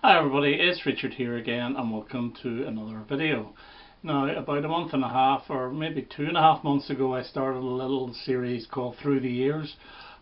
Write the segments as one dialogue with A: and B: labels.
A: Hi everybody, it's Richard here again and welcome to another video. Now about a month and a half or maybe 2.5 months ago I started a little series called Through the Years,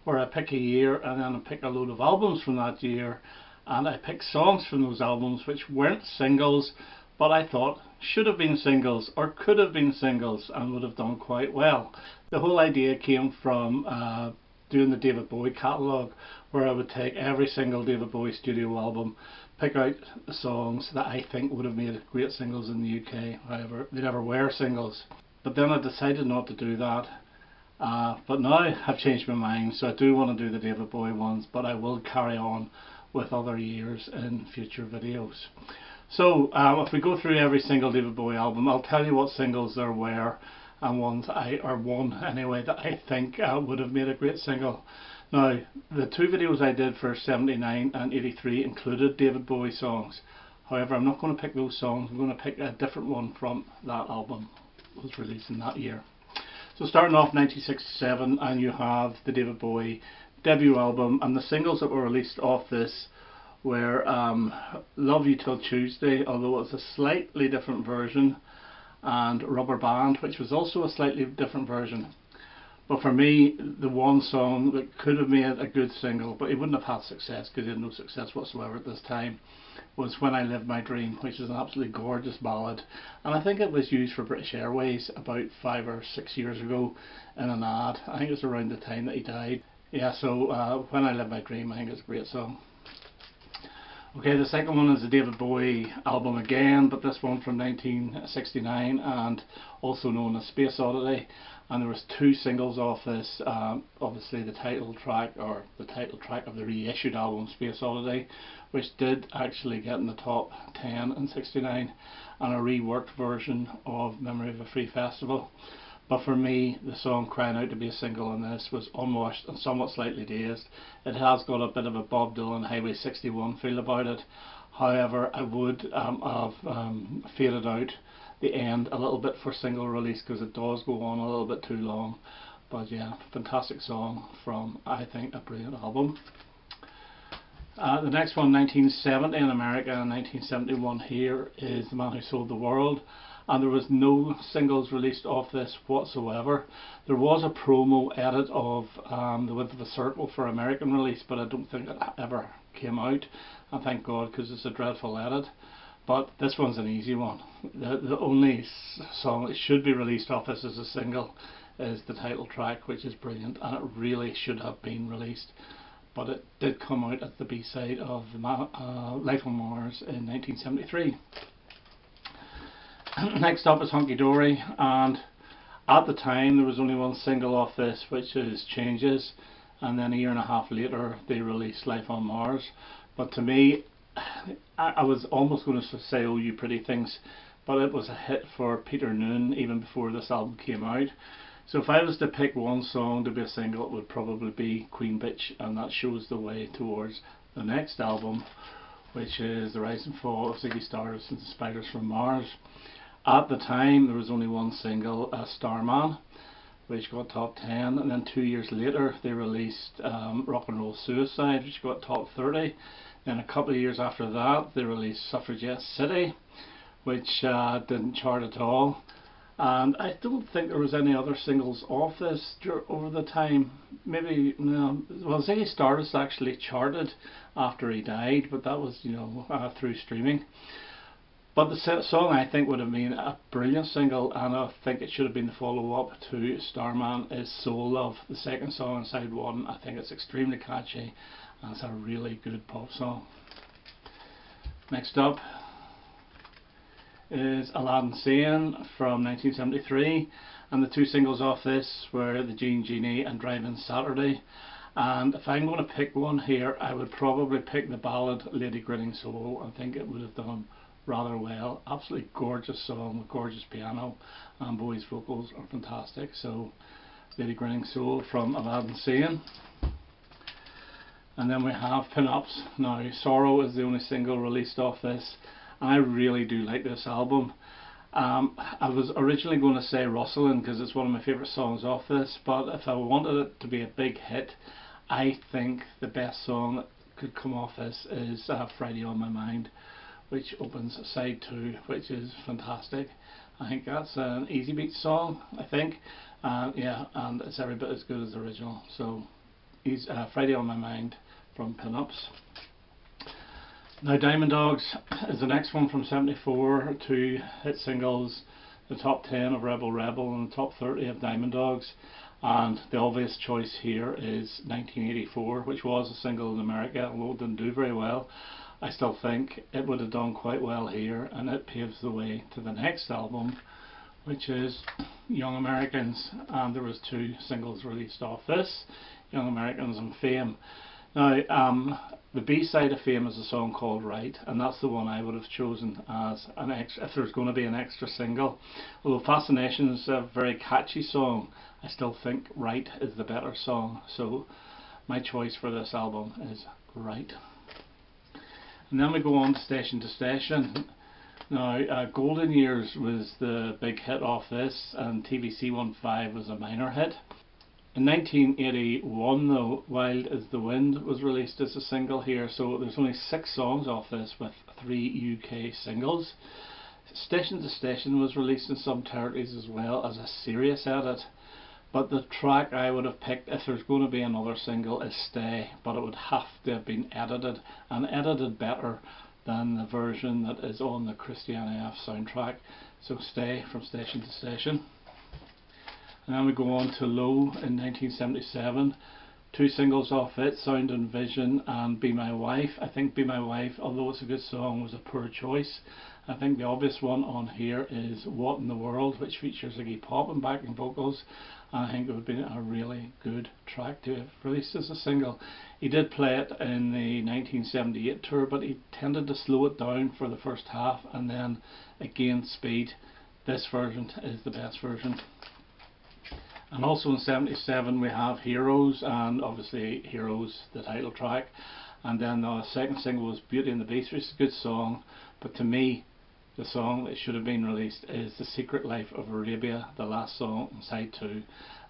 A: where I pick a year and then I pick a load of albums from that year and I pick songs from those albums which weren't singles but I thought should have been singles or could have been singles and would have done quite well. The whole idea came from doing the David Bowie catalogue, where I would take every single David Bowie studio album, pick out the songs that I think would have made great singles in the UK, however they never were singles. But then I decided not to do that, but now I've changed my mind, so I do want to do the David Bowie ones, but I will carry on with other years in future videos. So if we go through every single David Bowie album, I'll tell you what singles there were and one anyway that I think would have made a great single. Now the two videos I did for 79 and 83 included David Bowie songs. However, I'm not going to pick those songs. I'm going to pick a different one from that album that was released in that year. So starting off 1967, and you have the David Bowie debut album, and the singles that were released off this were Love You Till Tuesday, although it's a slightly different version, and Rubber Band, which was also a slightly different version. But for me, the one song that could have made a good single, but it wouldn't have had success because it had no success whatsoever at this time, was When I Lived My Dream, which is an absolutely gorgeous ballad. And I think it was used for British Airways about 5 or 6 years ago in an ad. I think it was around the time that he died. Yeah, so When I Lived My Dream, I think it's a great song. Okay, the second one is the David Bowie album again, but this one from 1969 and also known as Space Oddity. And there was two singles off this, obviously the title track of the reissued album Space Oddity, which did actually get in the top 10 in 69, and a reworked version of Memory of a Free Festival. But for me, the song crying out to be a single on this was unwashed and somewhat slightly dazed. It has got a bit of a Bob Dylan Highway 61 feel about it. However, I would have faded out the end a little bit for single release because it does go on a little bit too long. But yeah, fantastic song from, I think, a brilliant album. The next one, 1970 in America and 1971 here, is The Man Who Sold the World. And there was no singles released off this whatsoever. There was a promo edit of The Width of a Circle for American release, but I don't think it ever came out, and thank God, because it's a dreadful edit. But this one's an easy one. The only song that should be released off this as a single is the title track, which is brilliant, and it really should have been released. But it did come out as the B-side of Life on Mars in 1973. Next up is Hunky Dory, and at the time there was only one single off this, which is Changes, and then a year and a half later they released Life on Mars. But to me, I was almost going to say Oh You Pretty Things, but it was a hit for Peter Noone even before this album came out. So if I was to pick one song to be a single, it would probably be Queen Bitch, and that shows the way towards the next album, which is The Rise and Fall of Ziggy Stardust and the Spiders from Mars. At the time there was only one single, Starman, which got top 10, and then 2 years later they released Rock and Roll Suicide, which got top 30. Then a couple of years after that they released Suffragette City, which didn't chart at all. And I don't think there was any other singles off this over the time. Maybe, no, well, Ziggy Stardust actually charted after he died, but that was, through streaming. But the song I think would have been a brilliant single, and I think it should have been the follow-up to Starman, is Soul Love, the second song on side one. I think it's extremely catchy and it's a really good pop song. Next up is Aladdin Sane from 1973, and the two singles off this were The Jean Genie and Driving Saturday. And if I'm going to pick one here, I would probably pick the ballad Lady Grinning Soul. I think it would have done rather well. Absolutely gorgeous song with gorgeous piano, and Bowie's vocals are fantastic. So Lady Grinning Soul from Aladdin Sane. And then we have Pin-Ups. Now Sorrow is the only single released off this, and I really do like this album. I was originally going to say Rosalind because it's one of my favourite songs off this, but if I wanted it to be a big hit, I think the best song that could come off this is Friday on My Mind, which opens side 2, which is fantastic. I think that's an Easy Beat song, I think. Yeah, and it's every bit as good as the original. So he's Friday on My Mind from Pin-Ups. Now Diamond Dogs is the next one from 74, 2 hit singles, the top 10 of Rebel Rebel and the top 30 of Diamond Dogs, and the obvious choice here is 1984, which was a single in America, although it didn't do very well. I still think it would have done quite well here, and it paves the way to the next album, which is Young Americans, and there was 2 singles released off this, Young Americans and Fame. Now the B-side of Fame is a song called Right, and that's the one I would have chosen as an extra, if there's going to be an extra single. Although Fascination is a very catchy song, I still think Right is the better song, so my choice for this album is Right. And then we go on to Station. Now Golden Years was the big hit off this, and TVC15 was a minor hit. In 1981 though, Wild as the Wind was released as a single here, so there's only 6 songs off this with 3 UK singles. Station to Station was released in some territories as well as a serious edit, but the track I would have picked if there's going to be another single is Stay, but it would have to have been edited, and edited better than the version that is on the Christian AF soundtrack. So Stay from Station to Station. And then we go on to Low in 1977. 2 singles off it, Sound and Vision and Be My Wife. I think Be My Wife, although it's a good song, was a poor choice. I think the obvious one on here is What in the World, which features Ziggy Pop and backing vocals. And I think it would be a really good track to have released as a single. He did play it in the 1978 tour, but he tended to slow it down for the first half and then it gained speed. This version is the best version. And also in 77 we have Heroes, and obviously Heroes, the title track. And then the second single was Beauty and the Beast, which is a good song, but to me the song that should have been released is The Secret Life of Arabia, the last song on side 2, and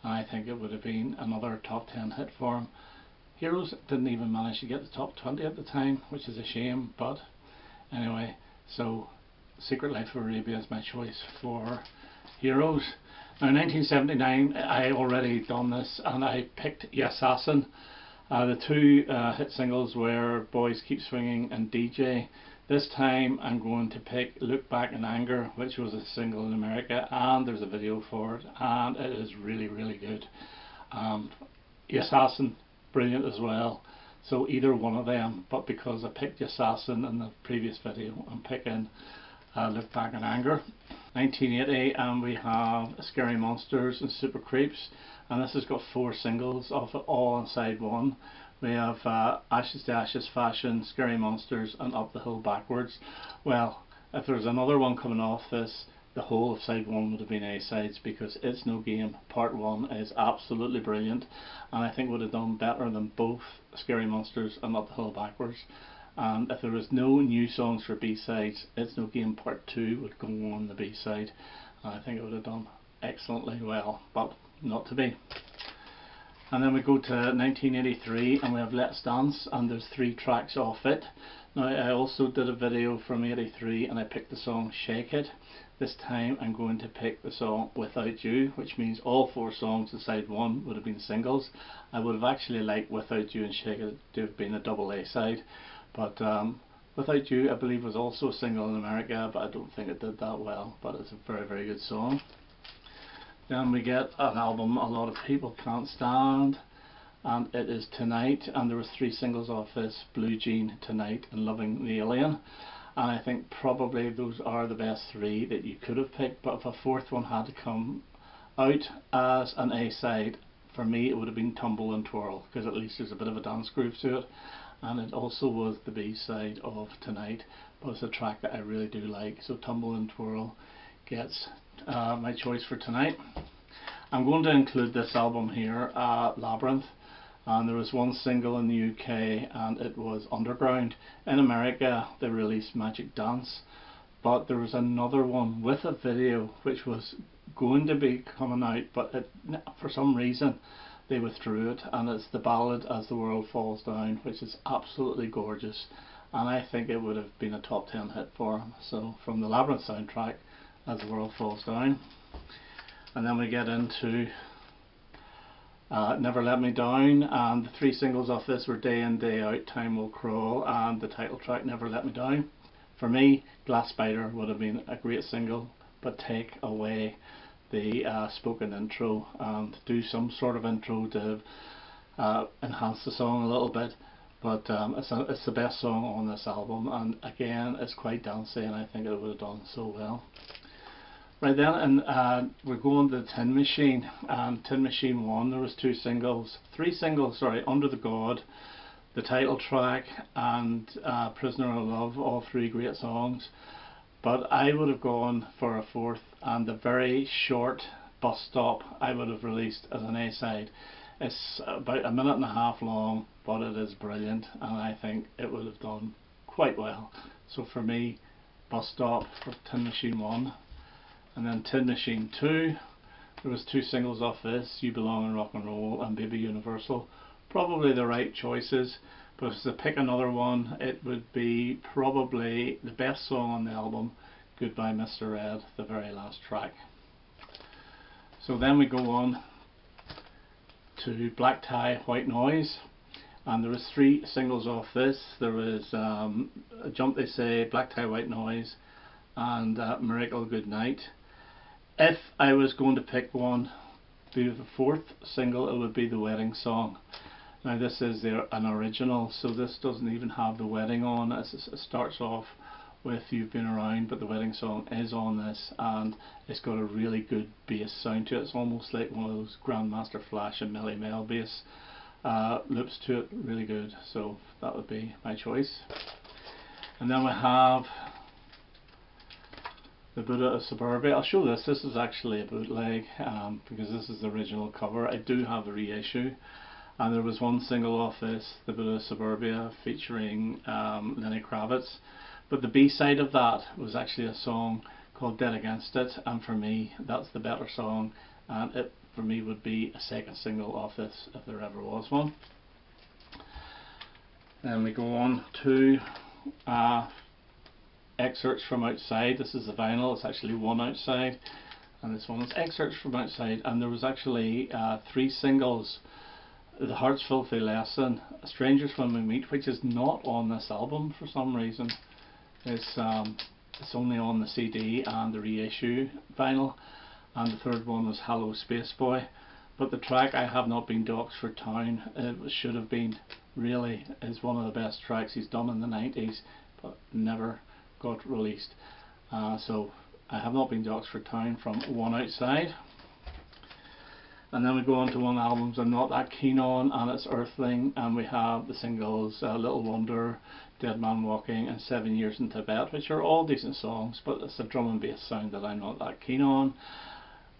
A: I think it would have been another top 10 hit for him. Heroes didn't even manage to get the top 20 at the time, which is a shame, but anyway, so Secret Life of Arabia is my choice for Heroes. Now in 1979 I already done this and I picked Yassassin. The 2 hit singles were Boys Keep Swinging and DJ. This time I'm going to pick Look Back in Anger, which was a single in America, and there's a video for it, and it is really, really good. Yassassin, brilliant as well. So either one of them, but because I picked Yassassin in the previous video, I'm picking Look Back in Anger. 1980, and we have Scary Monsters and Super Creeps, and this has got 4 singles off it, all on side 1. We have Ashes to Ashes, Fashion, Scary Monsters and Up the Hill Backwards. Well, if there's another one coming off this, the whole of side 1 would have been A-sides, because It's No Game part 1 is absolutely brilliant, and I think would have done better than both Scary Monsters and Up the Hill Backwards. And if there was no new songs for B-sides, It's No Game part 2 would go on the B-side, and I think it would have done excellently well, but not to be. And then we go to 1983 and we have Let's Dance, and there's 3 tracks off it. Now I also did a video from 83 and I picked the song Shake It. This time I'm going to pick the song Without You, which means all 4 songs in side 1 would have been singles. I would have actually liked Without You and Shake It to have been a double A side, but Without You I believe was also a single in America, but I don't think it did that well, but it's a very, very good song. Then we get an album a lot of people can't stand, and it is Tonight, and there was 3 singles off this, Blue Jean, Tonight and Loving the Alien, and I think probably those are the best 3 that you could have picked, but if a 4th one had to come out as an A-side, for me it would have been Tumble and Twirl, because at least there's a bit of a dance groove to it, and it also was the B-side of Tonight, but it's a track that I really do like, so Tumble and Twirl gets my choice for tonight. I'm going to include this album here, Labyrinth, and there was 1 single in the UK and it was Underground. In America they released Magic Dance, but there was another one with a video which was going to be coming out, but for some reason they withdrew it, and it's the ballad As the World Falls Down, which is absolutely gorgeous, and I think it would have been a top 10 hit for him. So from the Labyrinth soundtrack, As the World Falls Down. And then we get into Never Let Me Down, and the three singles off this were Day In Day Out, Time Will Crawl, and the title track Never Let Me Down. For me, Glass Spider would have been a great single, but take away the spoken intro and do some sort of intro to enhance the song a little bit. But it's the best song on this album, and again it's quite dancey, and I think it would have done so well. Right then, and we're going to Tin Machine, and Tin Machine 1, there was three singles, Under the God, the title track, and Prisoner of Love, all three great songs. But I would have gone for a fourth, and the very short Bus Stop I would have released as an A-side. It's about a minute and a half long, but it is brilliant, and I think it would have done quite well. So for me, Bus Stop for Tin Machine 1. And then Tin Machine 2, there was two singles off this, You Belong in Rock and Roll and Baby Universal. Probably the right choices, but if to pick another one, it would be probably the best song on the album, Goodbye Mr. Red, the very last track. So then we go on to Black Tie, White Noise, and there was three singles off this. There was Jump They Say, Black Tie, White Noise, and Miracle Good Night. If I was going to pick one, the fourth single, it would be The Wedding Song. Now this is an original, so this doesn't even have the wedding on. It starts off with You've Been Around, but the wedding song is on this, and it's got a really good bass sound to it. It's almost like one of those Grandmaster Flash and Melly Mel bass loops to it, really good. So that would be my choice. And then we have the Buddha of Suburbia. I'll show this. This is actually a bootleg because this is the original cover. I do have the reissue, and there was one single off this, the Buddha of Suburbia, featuring Lenny Kravitz, but the B-side of that was actually a song called Dead Against It, and for me that's the better song, and it for me would be a second single off this if there ever was one. Then we go on to Excerpts from Outside. This is the vinyl, it's actually one outside, and this one is Excerpts from Outside, and there was actually three singles. The Heart's Filthy Lesson, Strangers When We Meet, which is not on this album for some reason. It's only on the CD and the reissue vinyl, and the third one was Hello Space Boy. But the track I Have Not Been to Oxford Town, it should have been, really is one of the best tracks he's done in the 90s, but never got released. So I Have Not Been to Oxford Town from One Outside. And then we go on to one album I'm not that keen on, and it's Earthling, and we have the singles Little Wonder, Dead Man Walking, and 7 Years in Tibet, which are all decent songs, but it's a drum and bass sound that I'm not that keen on.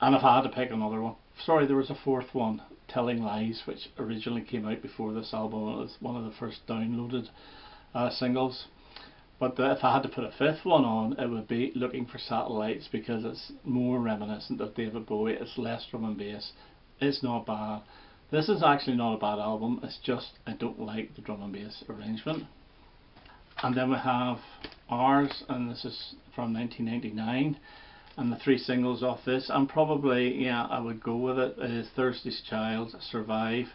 A: And if I had to pick another one, sorry, there was a fourth one, Telling Lies, which originally came out before this album. It was one of the first downloaded singles. But if I had to put a fifth one on, it would be Looking for Satellites, because it's more reminiscent of David Bowie. It's less drum and bass. It's not bad. This is actually not a bad album, it's just I don't like the drum and bass arrangement. And then we have Ours, and this is from 1999, and the three singles off this, and probably, yeah, I would go with it, is Thursday's Child, Survive.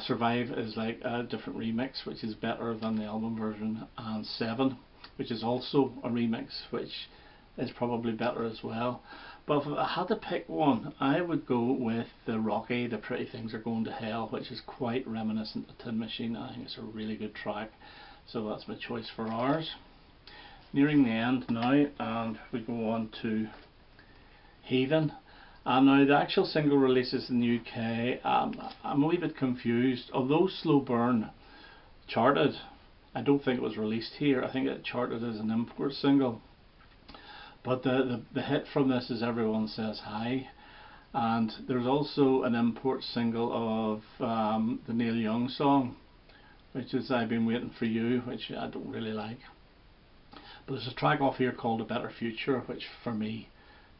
A: Survive is like a different remix, which is better than the album version, and 7, which is also a remix, which is probably better as well. But if I had to pick one, I would go with the Rocky, The Pretty Things Are Going to Hell, which is quite reminiscent of Tin Machine. I think it's a really good track, so that's my choice for Ours. Nearing the end now, and we go on to Heathen. Now the actual single releases in the UK, I'm a wee bit confused. Although Slow Burn charted, I don't think it was released here. I think it charted as an import single. But the hit from this is Everyone Says Hi, and there's also an import single of the Neil Young song, which is I've Been Waiting for You, which I don't really like. But there's a track off here called A Better Future, which for me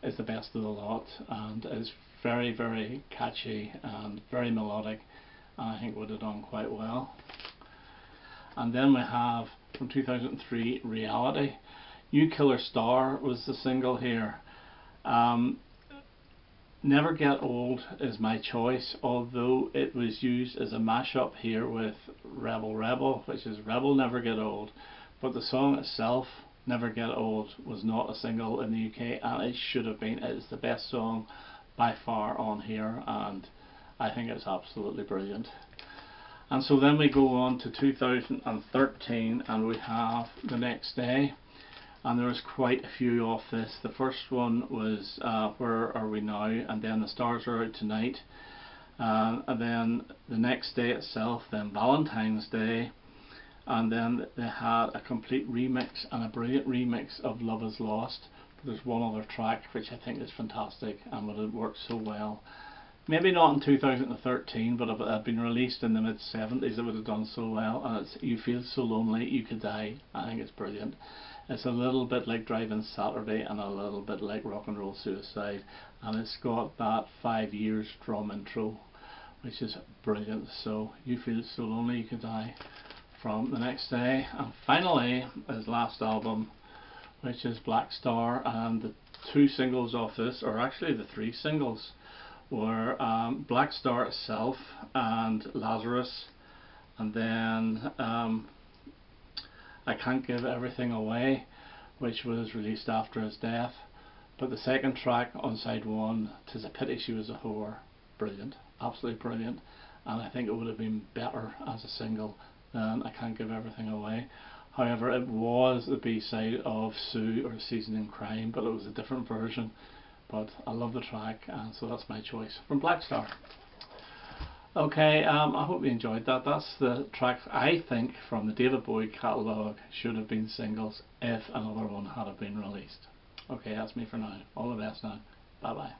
A: is the best of the lot, and is very, very catchy and very melodic, and I think would have done quite well. And then we have from 2003 Reality. You Killer Star was the single here. Never Get Old is my choice, although it was used as a mashup here with Rebel Rebel, which is Rebel Never Get Old, but the song itself, Never Get Old, was not a single in the UK, and it should have been. It is the best song by far on here, and I think it's absolutely brilliant. And so then we go on to 2013, and we have The Next Day, and there's quite a few off this. The first one was Where Are We Now, and then The Stars Are Out Tonight, and then The Next Day itself, then Valentine's Day, and then they had a complete remix, and a brilliant remix of Love Is Lost. But there's one other track which I think is fantastic and would have worked so well. Maybe not in 2013, but if it had been released in the mid-70s, it would have done so well. And it's You Feel So Lonely, You Could Die. I think it's brilliant. It's a little bit like Driving Saturday and a little bit like Rock and Roll Suicide, and it's got that 5 years drum intro, which is brilliant. So You Feel So Lonely, You Could Die from The Next Day. And finally, his last album, which is Black Star, and the two singles off this, or actually the three singles, were Black Star itself and Lazarus, and then I Can't Give Everything Away, which was released after his death. But the second track on side one, 'Tis a Pity She Was a Whore, brilliant, absolutely brilliant, and I think it would have been better as a single than I Can't Give Everything Away. However, it was the B-side of Sue or Seasoning Crime, but it was a different version. But I love the track, and so that's my choice from Black Star. Okay, I hope you enjoyed that. That's the track I think from the David Bowie catalogue should have been singles if another one had been released. Okay, that's me for now. All the best now. Bye bye.